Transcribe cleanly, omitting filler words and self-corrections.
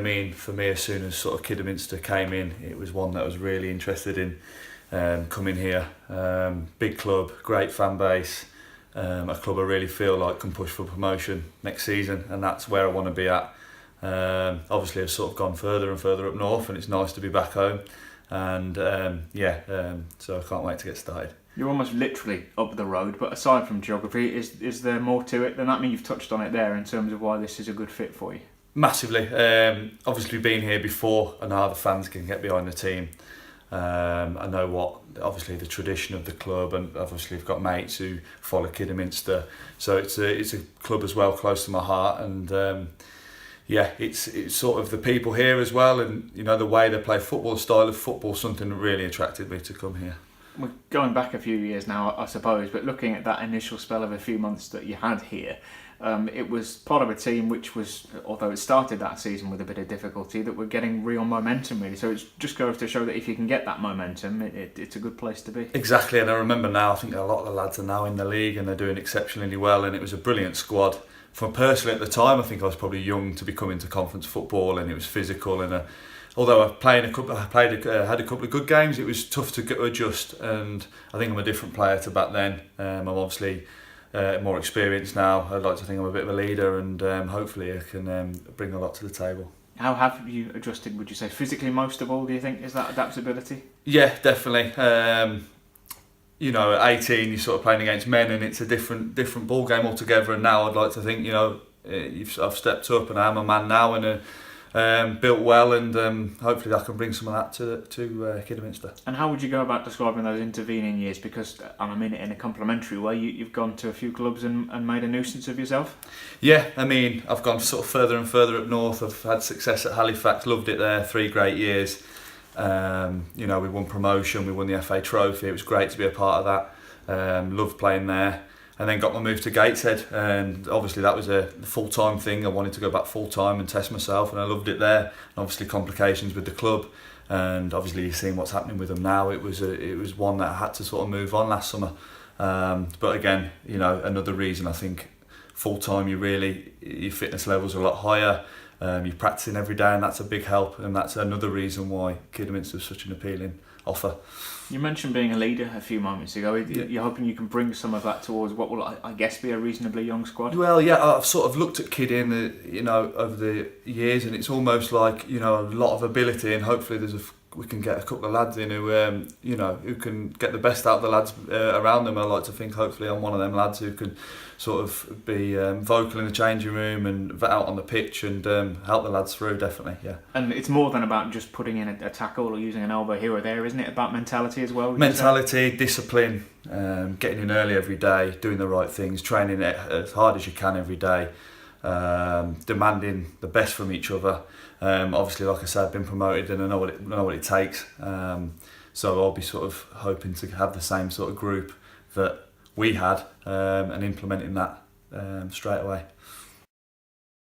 I mean, for me, as soon as sort of Kidderminster came in, it was one that I was really interested in coming here. Big club, great fan base, a club I really feel like can push for promotion next season, and that's where I want to be at. Obviously, I've sort of gone further and further up north, and it's nice to be back home. And so I can't wait to get started. You're almost literally up the road, but aside from geography, is there more to it than that? I mean, you've touched on it there in terms of why this is a good fit for you. Massively. Obviously, being here before, I know how the fans can get behind the team. I know obviously the tradition of the club, and obviously I've got mates who follow Kidderminster, so it's a club as well close to my heart. And it's sort of the people here as well, and the way they play football, style of football, something that really attracted me to come here. We're going back a few years now, I suppose, but looking at that initial spell of a few months that you had here, it was part of a team which was, although it started that season with a bit of difficulty, that were getting real momentum really. So it just goes to show that if you can get that momentum, it's a good place to be. Exactly, and I remember now, I think a lot of the lads are now in the league and they're doing exceptionally well, and it was a brilliant squad. For personally at the time, I think I was probably young to be coming to conference football, and it was physical, and although I had a couple of good games, it was tough to adjust, and I think I'm a different player to back then. I'm obviously more experienced now. I'd like to think I'm a bit of a leader, and hopefully I can bring a lot to the table. How have you adjusted, would you say, physically most of all, do you think? Is that adaptability? Yeah, definitely. At 18 you're sort of playing against men, and it's a different ball game altogether, and now I'd like to think I've stepped up and I'm a man now, and built well, and hopefully I can bring some of that to Kidderminster. And how would you go about describing those intervening years? Because, and I mean it in a complimentary way, you've gone to a few clubs and made a nuisance of yourself? Yeah, I mean, I've gone sort of further and further up north. I've had success at Halifax, loved it there, 3 great years. We won promotion, we won the FA Trophy, it was great to be a part of that. Loved playing there. And then got my move to Gateshead, and obviously that was a full-time thing. I wanted to go back full-time and test myself, and I loved it there. And obviously complications with the club, and obviously you're seeing what's happening with them now. It was one that I had to sort of move on last summer. But again, another reason, I think full-time your fitness levels are a lot higher. You're practicing every day, and that's a big help, and that's another reason why Kidderminster is such an appealing offer. You mentioned being a leader a few moments ago. You're hoping you can bring some of that towards what will, I guess, be a reasonably young squad? Well, yeah, I've sort of looked at Kid over the years, and it's almost like, a lot of ability, and hopefully we can get a couple of lads in who can get the best out of the lads around them. I like to think hopefully I'm one of them lads who can sort of be vocal in the changing room and out on the pitch and help the lads through, definitely, yeah. And it's more than about just putting in a tackle or using an elbow here or there, isn't it? About mentality as well? Mentality, discipline, getting in early every day, doing the right things, training as hard as you can every day, demanding the best from each other. Obviously, like I said, I've been promoted and I know what it takes. So I'll be sort of hoping to have the same sort of group that we had and implementing that straight away.